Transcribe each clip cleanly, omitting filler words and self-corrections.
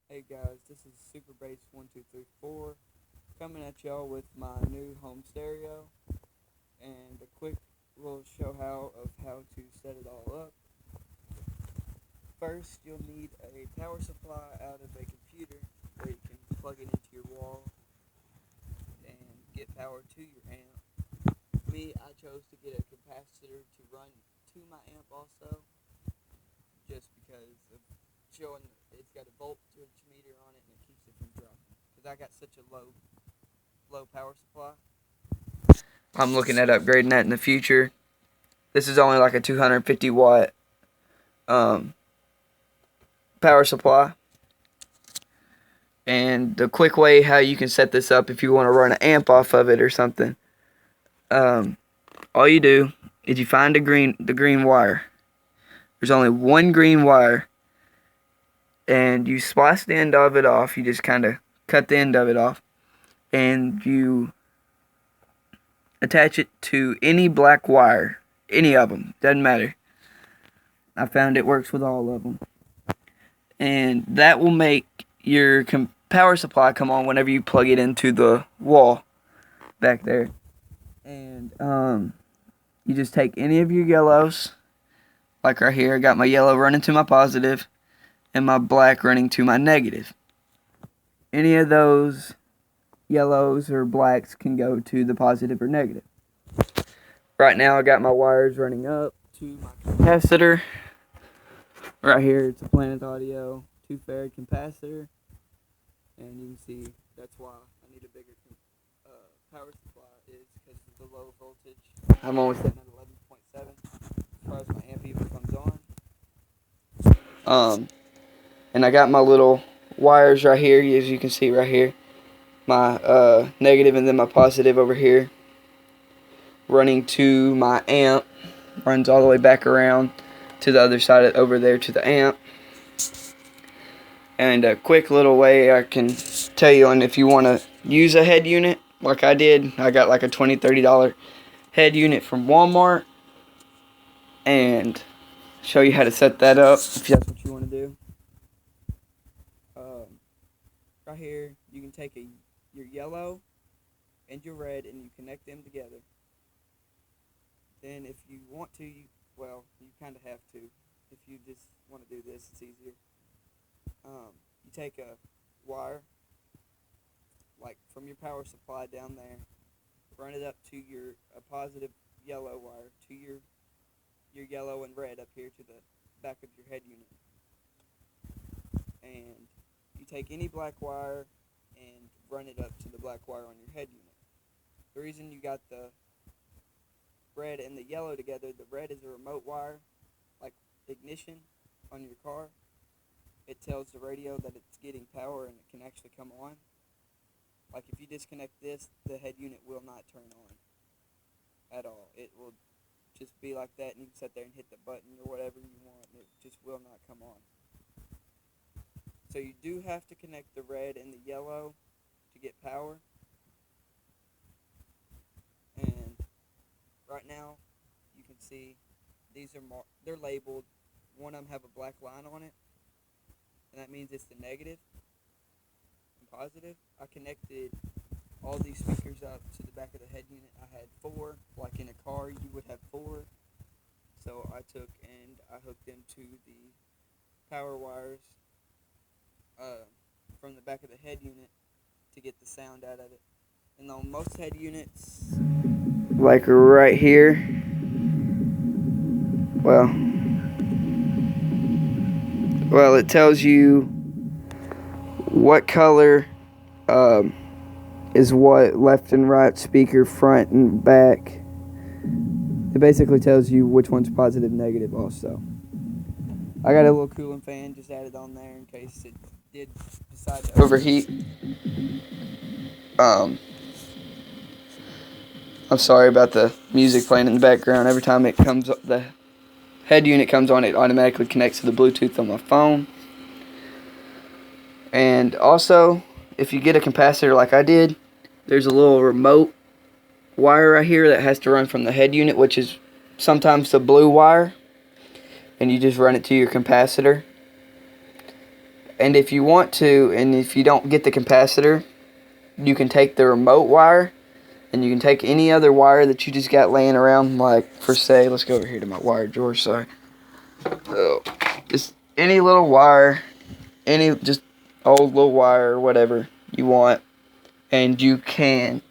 Hey guys, this is Super Bass 1234 coming at y'all with my new home stereo and a quick little show how to set it all up. First, you'll need a power supply out of a computer where you can plug it into your wall and get power to your amp. Me, I chose to get a capacitor to run to my amp also, just because of showing it's got a voltage meter on it and it keeps it from dropping. Because I got such a low power supply. I'm looking at upgrading that in the future. This is only like a 250 watt um, power supply. And the quick way how you can set this up if you want to run an amp off of it or something, um, all you do is you find the green wire. There's only one green wire, and you splice the end of it off. You just kind of cut the end of it off, and you attach it to any black wire, any of them, doesn't matter. I found it works with all of them, and that will make your power supply come on whenever you plug it into the wall back there. And you just take any of your yellows, like right here. I got my yellow running to my positive and my black running to my negative. Any of those yellows or blacks can go to the positive or negative. Right now I got my wires running up to my capacitor. Right here it's a Planet Audio 2 farad capacitor, and you can see that's why I need a bigger power supply is because of the low voltage. I'm only sitting at 11.7 as far as my amp even comes on. And I got my little wires right here, as you can see right here. My negative and then my positive over here running to my amp. Runs all the way back around to the other side over there to the amp. And a quick little way I can tell you on if you want to use a head unit like I did. I got like a $20, $30 head unit from Walmart, and show you how to set that up if that's what you want to do. Right here you can take your yellow and your red and you connect them together. Then if you want to, you kind of have to. If you just want to do this, it's easier. You take a wire, like from your power supply down there, run it up to a positive yellow wire to your yellow and red up here to the back of your head unit. And you take any black wire and run it up to the black wire on your head unit. The reason you got the red and the yellow together, the red is a remote wire, like ignition on your car. It tells the radio that it's getting power and it can actually come on. Like if you disconnect this, the head unit will not turn on at all. It will just be like that, and you can sit there and hit the button or whatever you want, and it just will not come on. So you do have to connect the red and the yellow to get power. And right now, you can see these are they're labeled. One of them have a black line on it, and that means it's the negative and positive. I connected all these speakers up to the back of the head unit. I had 4, like in a car you would have 4. So I took and I hooked them to the power wires from the back of the head unit to get the sound out of it. And on most head units, like right here, well, it tells you what color is what left and right speaker, front and back. It basically tells you which one's positive and negative also. I got a little cooling fan just added on there in case it did decide to overheat. I'm sorry about the music playing in the background. Every time the head unit comes on, it automatically connects to the Bluetooth on my phone. And also, if you get a capacitor like I did, there's a little remote wire right here that has to run from the head unit, which is sometimes the blue wire, and you just run it to your capacitor. And if you want to, and if you don't get the capacitor, you can take the remote wire, and you can take any other wire that you just got laying around, like, for say, let's go over here to my wire drawer, sorry. So, just any little wire, just old little wire or whatever you want, and you can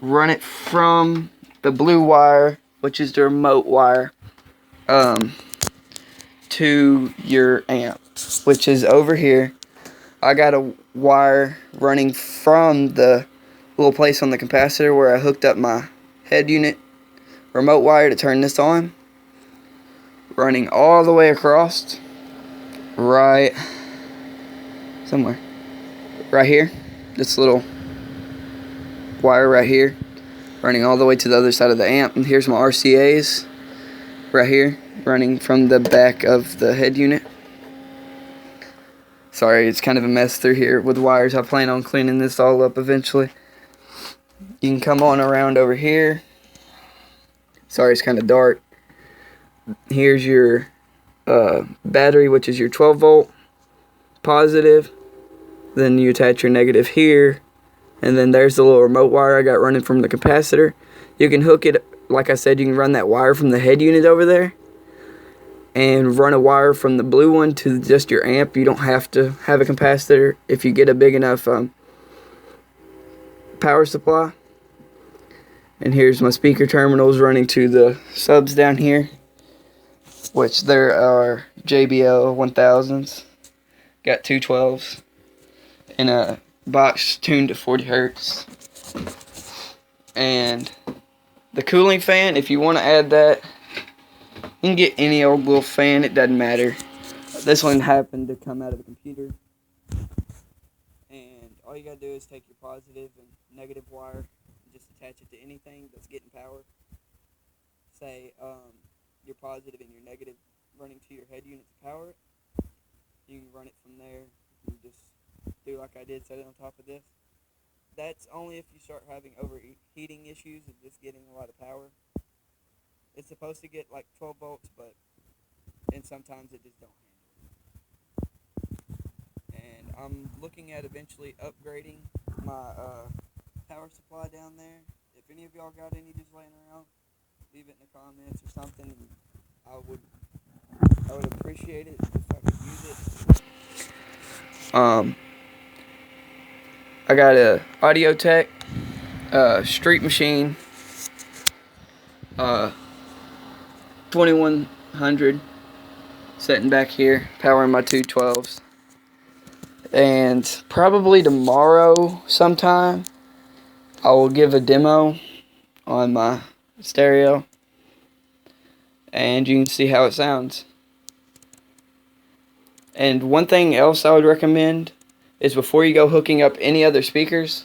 run it from the blue wire, which is the remote wire, to your amp, which is over here. I got a wire running from the little place on the capacitor where I hooked up my head unit remote wire to turn this on, running all the way across, right somewhere, right here, this little wire right here, running all the way to the other side of the amp. And here's my RCAs right here, running from the back of the head unit. Sorry, it's kind of a mess through here with wires. I plan on cleaning this all up eventually. You can come on around over here. Sorry, it's kind of dark. Here's your battery, which is your 12 volt positive. Then you attach your negative here. And then there's the little remote wire I got running from the capacitor. You can hook it, like I said, you can run that wire from the head unit over there and run a wire from the blue one to just your amp. You don't have to have a capacitor if you get a big enough power supply. And here's my speaker terminals running to the subs down here, which there are JBL 1000s. Got two 12s and a box tuned to 40 hertz. And the cooling fan, if you want to add that, you can get any old little fan, it doesn't matter. This one happened to come out of the computer. And all you gotta do is take your positive and negative wire and just attach it to anything that's getting power. Say your positive and your negative running to your head unit to power it. You can run it from there. You just do like I did, set it on top of this. That's only if you start having overheating issues of just getting a lot of power. It's supposed to get like 12 volts, and sometimes it just don't handle it. And I'm looking at eventually upgrading my power supply down there. If any of y'all got any just laying around, leave it in the comments or something. And I would appreciate it if I could use it. I got a Audio-Tech Street Machine 2100 sitting back here, powering my two 12s. And probably tomorrow sometime, I will give a demo on my stereo, and you can see how it sounds. And one thing else I would recommend is before you go hooking up any other speakers,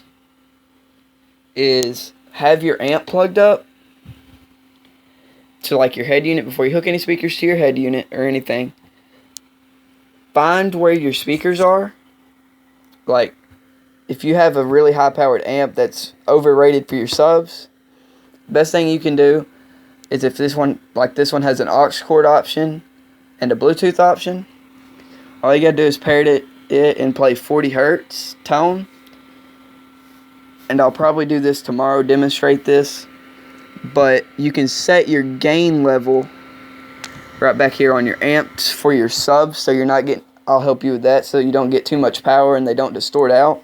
is have your amp plugged up to like your head unit before you hook any speakers to your head unit or anything. Find where your speakers are. Like, if you have a really high powered amp that's overrated for your subs, best thing you can do is if this one has an aux cord option and a Bluetooth option, all you gotta do is pair it and play 40 hertz tone. And I'll probably do this tomorrow, demonstrate this. But you can set your gain level right back here on your amps for your subs, so you're not getting, I'll help you with that, so you don't get too much power and they don't distort out.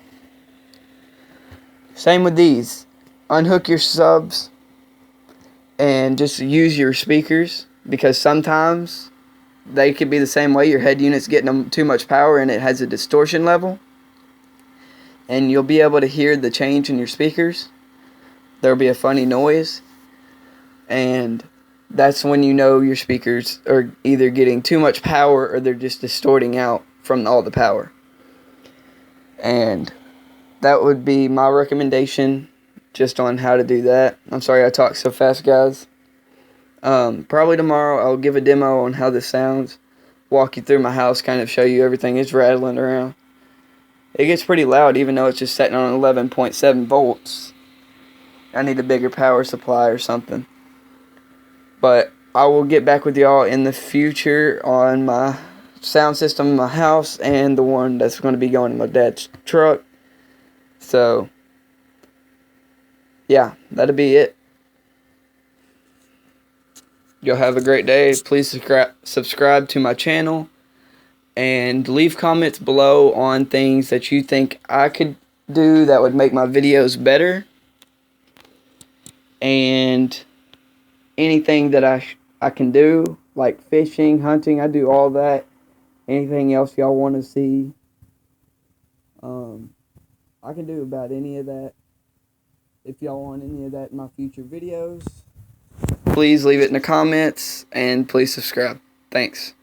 Same with these. Unhook your subs and just use your speakers, because sometimes they could be the same way. Your head unit's getting too much power and it has a distortion level, and you'll be able to hear the change in your speakers. There'll be a funny noise, and that's when you know your speakers are either getting too much power or they're just distorting out from all the power. And that would be my recommendation just on how to do that. I'm sorry I talk so fast, guys. Probably tomorrow I'll give a demo on how this sounds, walk you through my house, kind of show you everything. It's rattling around. It gets pretty loud even though it's just setting on 11.7 volts. I need a bigger power supply or something. But I will get back with y'all in the future on my sound system in my house and the one that's going to be going in my dad's truck. So, yeah, that'll be it. You'll have a great day. Please subscribe to my channel and leave comments below on things that you think I could do that would make my videos better, and anything that I can do, like fishing, hunting. I do all that. Anything else y'all want to see, I can do about any of that. If y'all want any of that in my future videos, please leave it in the comments and please subscribe. Thanks.